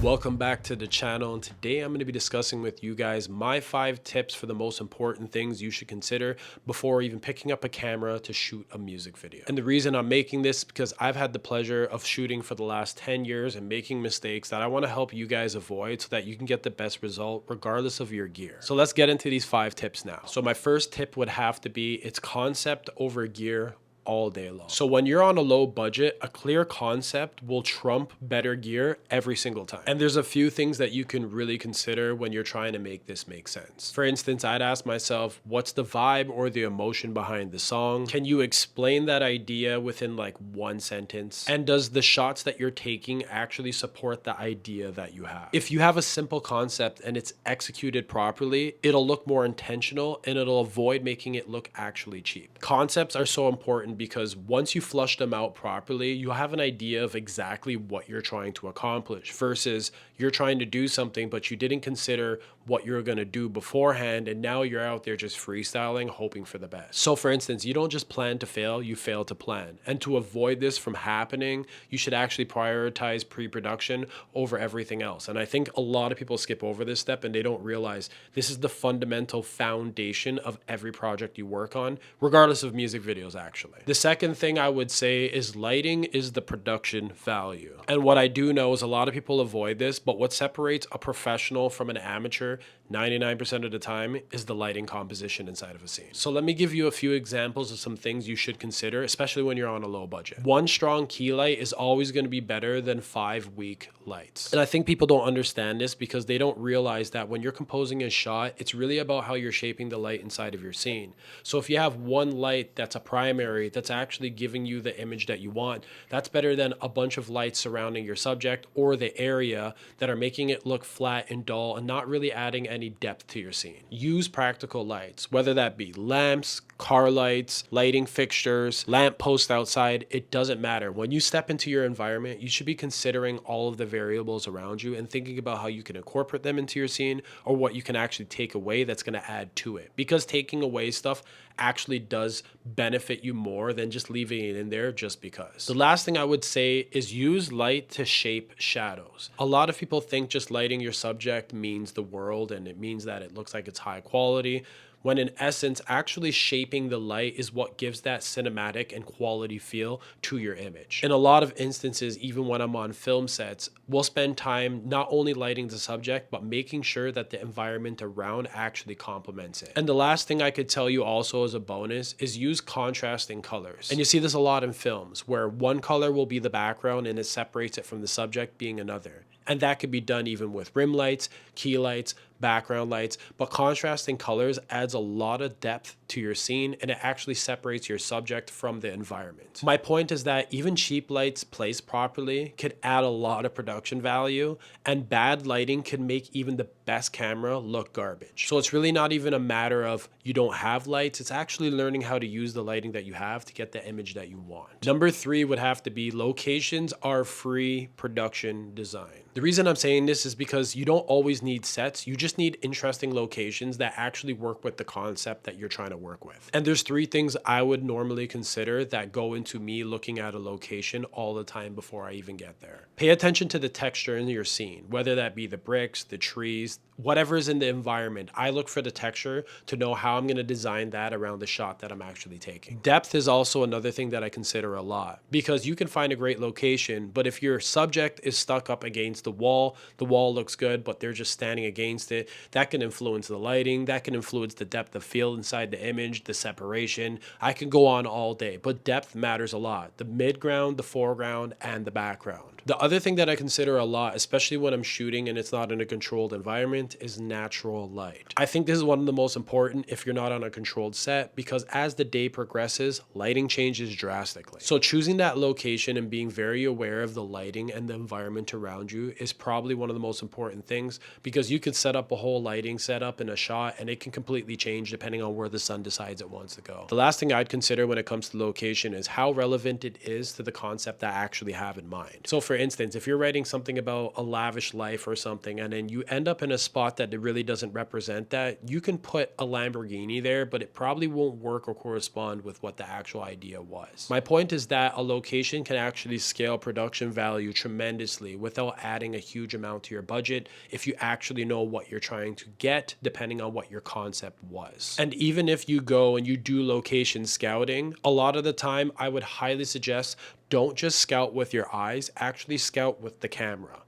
Welcome back to the channel, and today I'm going to be discussing with you guys my 5 tips for the most important things you should consider before even picking up a camera to shoot a music video. And the reason I'm making this is because I've had the pleasure of shooting for the last 10 years and making mistakes that I want to help you guys avoid so that you can get the best result regardless of your gear. So let's get into these 5 tips now. So my first tip would have to be it's concept over gear all day long. So when you're on a low budget, a clear concept will trump better gear every single time. And there's a few things that you can really consider when you're trying to make this make sense. For instance, I'd ask myself, what's the vibe or the emotion behind the song? Can you explain that idea within like one sentence? And does the shots that you're taking actually support the idea that you have? If you have a simple concept and it's executed properly, it'll look more intentional and it'll avoid making it look actually cheap. Concepts are so important because once you flush them out properly, you have an idea of exactly what you're trying to accomplish versus you're trying to do something, but you didn't consider what you're going to do beforehand. And now you're out there just freestyling, hoping for the best. So for instance, you don't just plan to fail, you fail to plan. And to avoid this from happening, you should actually prioritize pre-production over everything else. And I think a lot of people skip over this step and they don't realize this is the fundamental foundation of every project you work on, regardless of music videos actually. The second thing I would say is lighting is the production value. And what I do know is a lot of people avoid this, but what separates a professional from an amateur 99% of the time is the lighting composition inside of a scene. So let me give you a few examples of some things you should consider, especially when you're on a low budget. One strong key light is always going to be better than 5 weak lights. And I think people don't understand this because they don't realize that when you're composing a shot, it's really about how you're shaping the light inside of your scene. So if you have one light that's a primary, that's actually giving you the image that you want, that's better than a bunch of lights surrounding your subject or the area that are making it look flat and dull and not really adding any depth to your scene. Use practical lights, whether that be lamps, car lights, lighting fixtures, lamp posts outside, it doesn't matter. When you step into your environment, you should be considering all of the variables around you and thinking about how you can incorporate them into your scene or what you can actually take away that's going to add to it. Because taking away stuff actually does benefit you more than just leaving it in there just because. The last thing I would say is use light to shape shadows. A lot of people think just lighting your subject means the world and it means that it looks like it's high quality, when in essence, actually shaping the light is what gives that cinematic and quality feel to your image. In a lot of instances, even when I'm on film sets, we'll spend time not only lighting the subject, but making sure that the environment around actually complements it. And the last thing I could tell you also as a bonus is use contrasting colors. And you see this a lot in films where one color will be the background and it separates it from the subject being another. And that could be done even with rim lights, key lights, background lights, but contrasting colors adds a lot of depth to your scene and it actually separates your subject from the environment. My point is that even cheap lights placed properly could add a lot of production value, and bad lighting can make even the best camera look garbage. So it's really not even a matter of you don't have lights, it's actually learning how to use the lighting that you have to get the image that you want. Number 3 would have to be locations are free production design. The reason I'm saying this is because you don't always need sets, you just need interesting locations that actually work with the concept that you're trying to work with. And there's 3 things I would normally consider that go into me looking at a location all the time before I even get there. Pay attention to the texture in your scene, whether that be the bricks, the trees, whatever is in the environment. I look for the texture to know how I'm going to design that around the shot that I'm actually taking. Depth is also another thing that I consider a lot because you can find a great location, but if your subject is stuck up against the wall looks good, but they're just standing against it, that can influence the lighting, that can influence the depth of field inside the image, the separation. I can go on all day, but depth matters a lot. The midground, the foreground, and the background. The other thing that I consider a lot, especially when I'm shooting and it's not in a controlled environment, is natural light. I think this is one of the most important if you're not on a controlled set, because as the day progresses, lighting changes drastically. So choosing that location and being very aware of the lighting and the environment around you is probably one of the most important things, because you could set up a whole lighting setup in a shot and it can completely change depending on where the sun decides it wants to go. The last thing I'd consider when it comes to location is how relevant it is to the concept that I actually have in mind. So for for instance, if you're writing something about a lavish life or something, and then you end up in a spot that it really doesn't represent that, you can put a Lamborghini there, but it probably won't work or correspond with what the actual idea was. My point is that a location can actually scale production value tremendously without adding a huge amount to your budget if you actually know what you're trying to get, depending on what your concept was. And even if you go and you do location scouting, a lot of the time I would highly suggest don't just scout with your eyes, actually scout with the camera.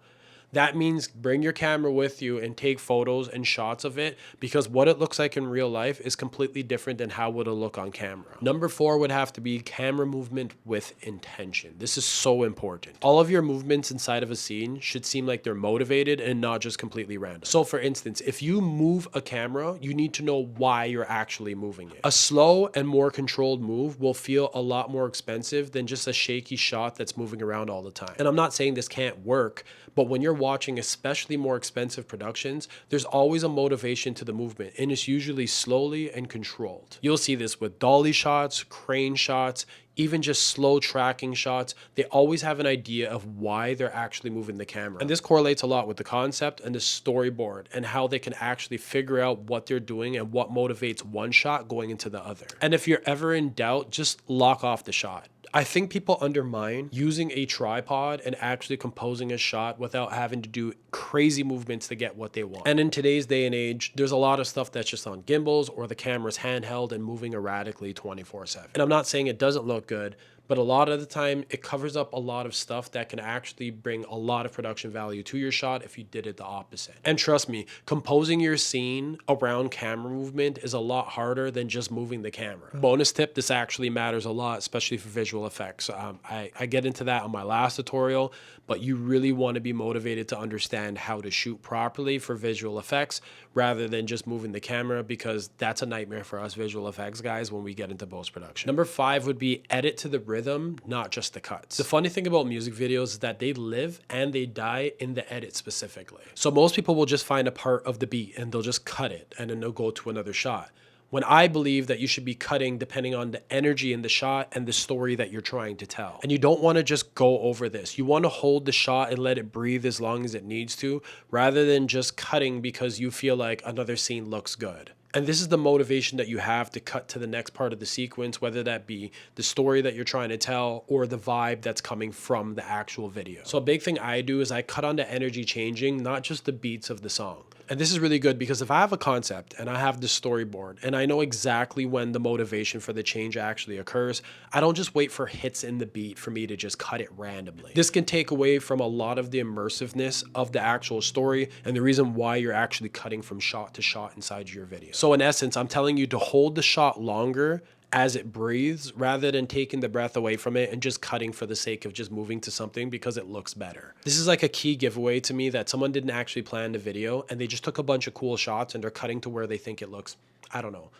That means bring your camera with you and take photos and shots of it, because what it looks like in real life is completely different than how it'll look on camera. Number 4 would have to be camera movement with intention. This is so important. All of your movements inside of a scene should seem like they're motivated and not just completely random. So for instance, if you move a camera, you need to know why you're actually moving it. A slow and more controlled move will feel a lot more expensive than just a shaky shot that's moving around all the time. And I'm not saying this can't work, but when you're watching especially more expensive productions, there's always a motivation to the movement, and it's usually slowly and controlled. You'll see this with dolly shots, crane shots, even just slow tracking shots. They always have an idea of why they're actually moving the camera. And this correlates a lot with the concept and the storyboard and how they can actually figure out what they're doing and what motivates one shot going into the other. And if you're ever in doubt, just lock off the shot. I think people undermine using a tripod and actually composing a shot without having to do crazy movements to get what they want. And in today's day and age, there's a lot of stuff that's just on gimbals or the camera's handheld and moving erratically 24/7. And I'm not saying it doesn't look good, but a lot of the time it covers up a lot of stuff that can actually bring a lot of production value to your shot if you did it the opposite. And trust me, composing your scene around camera movement is a lot harder than just moving the camera. Bonus tip, this actually matters a lot, especially for visual effects. I get into that on my last tutorial, but you really want to be motivated to understand how to shoot properly for visual effects rather than just moving the camera, because that's a nightmare for us visual effects guys when we get into post-production. Number 5 would be edit to the rhythm, not just the cuts. The funny thing about music videos is that they live and they die in the edit specifically. So most people will just find a part of the beat and they'll just cut it and then they'll go to another shot. When I believe that you should be cutting depending on the energy in the shot and the story that you're trying to tell. And you don't want to just go over this. You want to hold the shot and let it breathe as long as it needs to, rather than just cutting because you feel like another scene looks good. And this is the motivation that you have to cut to the next part of the sequence, whether that be the story that you're trying to tell or the vibe that's coming from the actual video. So a big thing I do is I cut on the energy changing, not just the beats of the song. And this is really good because if I have a concept and I have the storyboard and I know exactly when the motivation for the change actually occurs, I don't just wait for hits in the beat for me to just cut it randomly. This can take away from a lot of the immersiveness of the actual story and the reason why you're actually cutting from shot to shot inside your video. So in essence, I'm telling you to hold the shot longer as it breathes rather than taking the breath away from it and just cutting for the sake of just moving to something because it looks better. This is like a key giveaway to me that someone didn't actually plan the video and they just took a bunch of cool shots and they're cutting to where they think it looks, I don't know,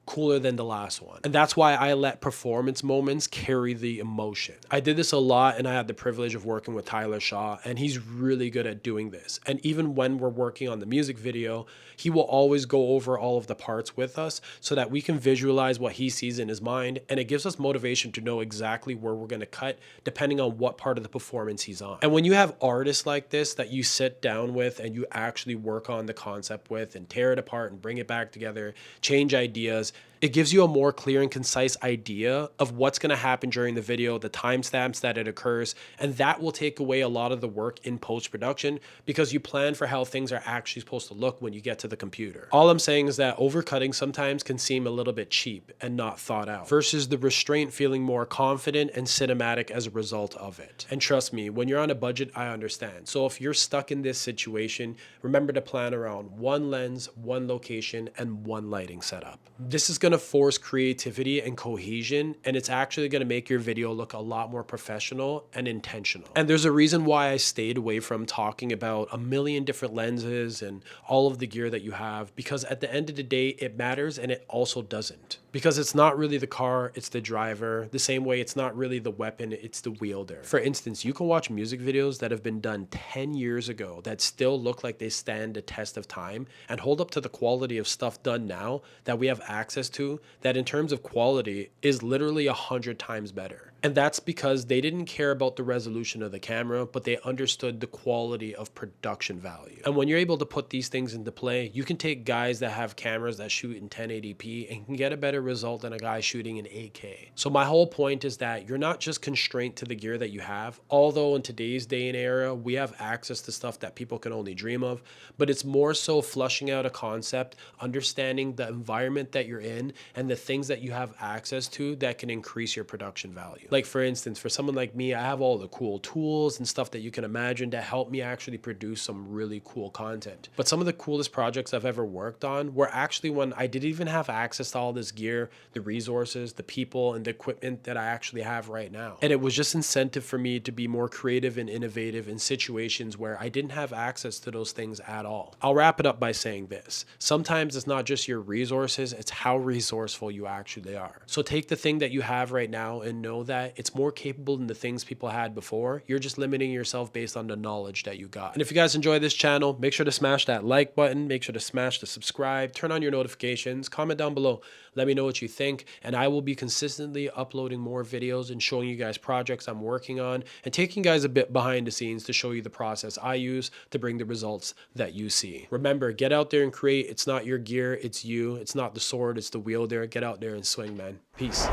cooler than the last one. And that's why I let performance moments carry the emotion. I did this a lot and I had the privilege of working with Tyler Shaw, and he's really good at doing this. And even when we're working on the music video, he will always go over all of the parts with us so that we can visualize what he sees in his mind, and it gives us motivation to know exactly where we're going to cut depending on what part of the performance he's on. And when you have artists like this that you sit down with and you actually work on the concept with and tear it apart and bring it back together, change ideas, it gives you a more clear and concise idea of what's going to happen during the video, the timestamps that it occurs, and that will take away a lot of the work in post-production because you plan for how things are actually supposed to look when you get to the computer. All I'm saying is that overcutting sometimes can seem a little bit cheap and not thought out, versus the restraint feeling more confident and cinematic as a result of it. And trust me, when you're on a budget, I understand. So if you're stuck in this situation, remember to plan around one lens, one location, and one lighting setup. This is going to force creativity and cohesion, and it's actually going to make your video look a lot more professional and intentional. And there's a reason why I stayed away from talking about a million different lenses and all of the gear that you have, because at the end of the day, it matters and it also doesn't. Because it's not really the car, it's the driver. The same way it's not really the weapon, it's the wielder. For instance, you can watch music videos that have been done 10 years ago that still look like they stand the test of time and hold up to the quality of stuff done now that we have access to, that in terms of quality is literally 100 times better. And that's because they didn't care about the resolution of the camera, but they understood the quality of production value. And when you're able to put these things into play, you can take guys that have cameras that shoot in 1080p and can get a better result than a guy shooting in 8K. So my whole point is that you're not just constrained to the gear that you have, although in today's day and era, we have access to stuff that people can only dream of, but it's more so flushing out a concept, understanding the environment that you're in and the things that you have access to that can increase your production value. Like for instance, for someone like me, I have all the cool tools and stuff that you can imagine to help me actually produce some really cool content. But some of the coolest projects I've ever worked on were actually when I didn't even have access to all this gear, the resources, the people, and the equipment that I actually have right now. And it was just incentive for me to be more creative and innovative in situations where I didn't have access to those things at all. I'll wrap it up by saying this. Sometimes it's not just your resources, it's how resourceful you actually are. So take the thing that you have right now and know that it's more capable than the things people had before. You're just limiting yourself based on the knowledge that you got. And if you guys enjoy this channel, make sure to smash that like button, make sure to smash the subscribe, turn on your notifications, comment down below, let me know what you think, and I will be consistently uploading more videos and showing you guys projects I'm working on and taking guys a bit behind the scenes to show you the process I use to bring the results that you see. Remember, get out there and create. It's not your gear, it's you. It's not the sword, it's the wielder. Get out there and swing, man. Peace.